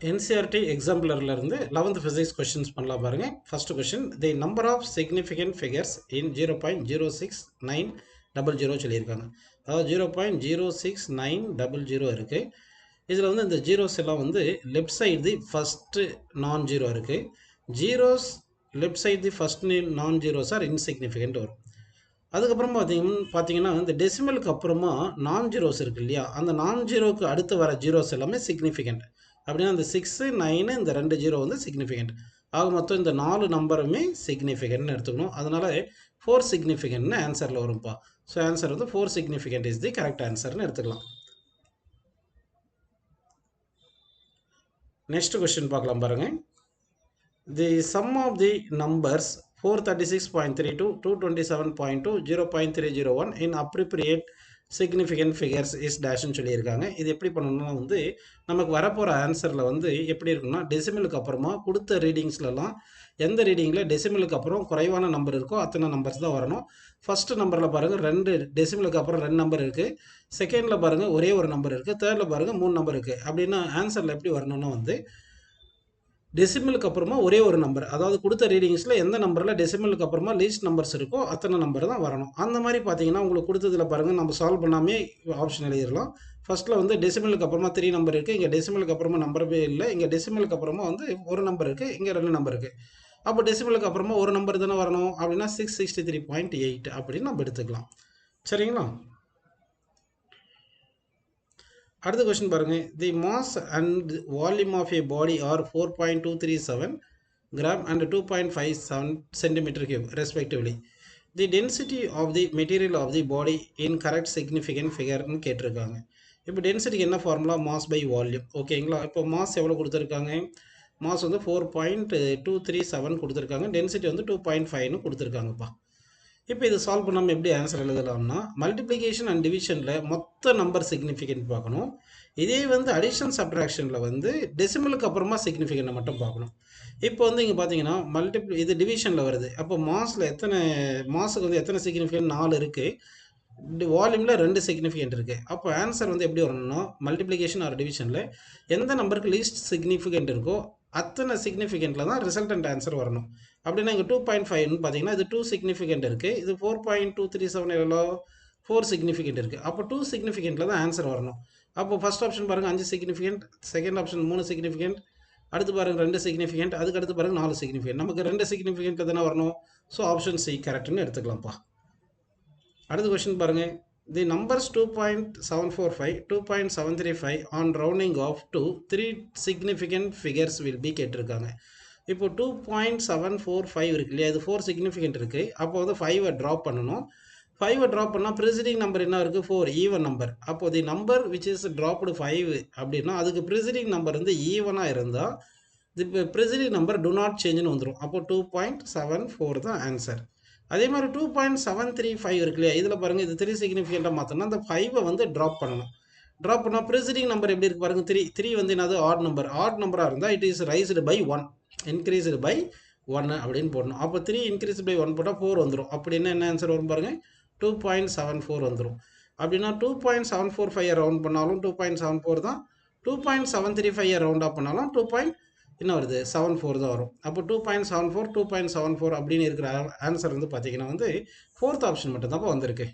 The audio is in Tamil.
NCERT exemplarல இருந்து 11th physics questions பண்ணலாம் பாருங்க. First question, the number of significant figures in 0.06900 சொல்லியிருக்காங்க. அதாவது 0.06900 இருக்கு. இதில் வந்து இந்த ஜீரோஸ் எல்லாம் வந்து left side the first non zero இருக்கு. Zeros left side the first non zeros are insignificant வரும். அதுக்கப்புறம் பார்த்தீங்கன்னா இந்த டெசிமலுக்கு அப்புறமா நான் ஜீரோஸ் இருக்கு இல்லையா, அந்த நான் ஜீரோக்கு அடுத்து வர ஜீரோஸ் எல்லாமே சிக்னிஃபிகண்ட். அப்படின்னா இந்த 6 9 இந்த 2 ஜீரோ வந்து சிக்னிஃபிகண்ட். ஆக மொத்தம் இந்த 4 நம்பருமே சிக்னிஃபிகண்ட்னு எடுத்துக்கணும். அதனால 4 சிக்னிஃபிகண்ட்னு ஆன்சரில் வரும்ப்பா. ஸோ ஆன்சர் வந்து 4 சிக்னிஃபிகண்ட் இஸ் தி கரெக்ட் ஆன்சர்னு எடுத்துக்கலாம். நெக்ஸ்ட் கொஸ்டின் பார்க்கலாம் பாருங்க. The sum of the numbers 436.32, 227.2, 0.301 in appropriate significant figures is dashன்னு சொல்லியிருக்காங்க. இது எப்படி பண்ணணும்னா வந்து நமக்கு வரப்போகிற ஆன்சரில் வந்து எப்படி இருக்குன்னா, டெசிமலுக்கு அப்புறமா கொடுத்த ரீடிங்ஸ்லாம் எந்த ரீடிங்கில் டெசிமலுக்கு அப்புறம் குறைவான நம்பர் இருக்கோ அத்தனை நம்பர்ஸ் தான் வரணும். ஃபர்ஸ்ட் நம்பரில் பாருங்கள் 2 டெசிமலுக்கு அப்புறம் 2 நம்பர் இருக்குது. செகண்டில் பாருங்கள் ஒரே ஒரு நம்பர் இருக்குது. தேர்டில் பாருங்கள் 3 நம்பர் இருக்குது. அப்படின்னா ஆன்சரில் எப்படி வரணும்னா வந்து டெசிமலுக்கு அப்புறமா ஒரே ஒரு நம்பர், அதாவது கொடுத்த ரீடிங்ஸில் எந்த நம்பரில் டெசிமலுக்கு அப்புறமா லீஸ்ட் நம்பர்ஸ் இருக்கோ அத்தனை நம்பர் தான் வரணும். அந்த மாதிரி பார்த்தீங்கன்னா உங்களுக்கு கொடுத்ததில் பாருங்கள், நம்ம சால்வ் பண்ணாமே ஆப்ஷன் எழுதிடலாம். ஃபர்ஸ்ட்டில் வந்து டெசிமலுக்கு அப்புறமா 3 நம்பர் இருக்குது, இங்கே டெசிமலுக்கு அப்புறமா நம்பரே இல்லை, இங்கே டெசிமலுக்கு அப்புறமா வந்து ஒரு நம்பர் இருக்குது, இங்கே 2 நம்பர் இருக்குது. அப்போ டெசிமலுக்கு அப்புறமா ஒரு நம்பர் தானே வரணும். அப்படின்னா 663.8 அப்படின்னு நம்ம எடுத்துக்கலாம். சரிங்களா? அடுத்த கொஸ்டின் பாருங்க. The mass and volume of a body are 4.237 gram and 2.57 centimeter cube respectively. The density of the material of the body in correct significant figure ன்னு கேட்டிருக்காங்க. இப்போ டென்சிட்டிக்கு என்ன ஃபார்முலா? Mass by volume. ஓகேங்களா? இப்போ மாஸ் எவ்வளோ கொடுத்துருக்காங்க? மாஸ் வந்து 4.237 கொடுத்துருக்காங்க. டென்சிட்டி வந்து 2.5ன்னு கொடுத்துருக்காங்கப்பா. இப்போ இது சால்வ் பண்ணாமல் எப்படி ஆன்சர் எழுதலாம்னா, மல்டிப்ளிகேஷன் அண்ட் டிவிஷனில் மொத்த நம்பர் சிக்னிஃபிகண்ட் பார்க்கணும். இதே வந்து அடிஷன் சப்ட்ராக்ஷனில் வந்து டெசிமலுக்கு அப்புறமா சிக்னிஃபிகண்ட்டை மட்டும் பார்க்கணும். இப்போ வந்து இங்கே பார்த்தீங்கன்னா இது டிவிஷனில் வருது. அப்போ மாஸுக்கு வந்து எத்தனை சிக்னிஃபிகண்ட்? 4 இருக்குது. வால்யூமில் 2 சிக்னிஃபிகண்ட் இருக்குது. அப்போ ஆன்சர் வந்து எப்படி வரணும்னா, மல்டிப்ளிகேஷன் ஆர் டிவிஷனில் எந்த நம்பருக்கு லீஸ்ட் சிக்னிஃபிகண்ட் இருக்கோ அத்தனை சிக்னிஃபிகண்ட்டில் தான் ரிசல்டன்ட் ஆன்சர் வரணும். அப்படின்னா இங்கே 2.5ன்னு பார்த்தீங்கன்னா இது 2 சிக்னிஃபிகண்ட் இருக்குது. இது 4.237 எவ்வளோ? 4 சிக்னிஃபிகண்ட் இருக்குது. அப்போ 2 சிக்னிஃபிகண்ட்டில் தான் ஆன்சர் வரணும். அப்போ ஃபர்ஸ்ட் ஆப்ஷன் பாருங்கள் 5 சிக்னிஃபிகண்ட், செகண்ட் ஆப்ஷன் 3 சிக்னிஃபிகண்ட், அடுத்து பாருங்கள் 2 சிக்னிஃபிகண்ட், அதுக்கு அடுத்து பாருங்கள் 4 சிக்னிஃபிகண்ட். நமக்கு 2 சிக்னிஃபிகண்ட்டில் தானே வரணும். ஸோ ஆப்ஷன் சி கரெக்ட்னு எடுத்துக்கலாம்ப்பா. அடுத்த கொஸ்டின் பாருங்கள். The numbers 2.745, 2.735 on rounding off to 3 significant figures will be கேட்டிருக்காங்க. இப்போ 2.745 இருக்கு இல்லையா, இது 4 சிக்னிஃபிகண்ட் இருக்குது. அப்போ வந்து 5 ட்ராப் பண்ணணும். 5 ட்ராப் பண்ணால் ப்ரிசிடிங் நம்பர் என்ன இருக்குது? 4, ஈவன் நம்பர். அப்போ the number which is dropped 5 அப்படின்னா அதுக்கு ப்ரிசிடிங் நம்பர் வந்து ஈவனாக இருந்தால் தி ப்ரிசிடிங் நம்பர் டு நாட் சேஞ்சுன்னு வந்துடும். அப்போ 2.74 தான் ஆன்சர். அதே மாதிரி 2.735 இருக்கு இல்லையா, இதில் பாருங்கள் இது 3 சிக்னிஃபிகண்ட்டாக மாற்றணும். அந்த 5 வந்து ட்ராப் பண்ணணும். ட்ராப் பண்ணால் ப்ரிசிடிங் நம்பர் எப்படி இருக்குது பாருங்கள், 3 வந்து என்னது? Add number. ஆட் நம்பராக இருந்தால் it is raised by 1, increased by 1 அப்படின்னு போடணும். அப்போ 3 இன்க்ரீஸ் பை 1 போட்டால் 4 வந்துடும். அப்படின்னா என்ன ஆன்சர் வரும் பாருங்கள்? 2.74 வந்துடும். அப்படின்னா 2.745 ரவுண்ட் பண்ணாலும் 2.74 தான், 2.735 ரவுண்ட் ஆஃப் பண்ணாலும் என்ன வருது? 74 தான் வரும். அப்போ 2.74 அப்படின்னு இருக்கிற ஆன்சர் வந்து பார்த்தீங்கன்னா வந்து 4th ஆப்ஷன் மட்டும் தான் வந்திருக்கு.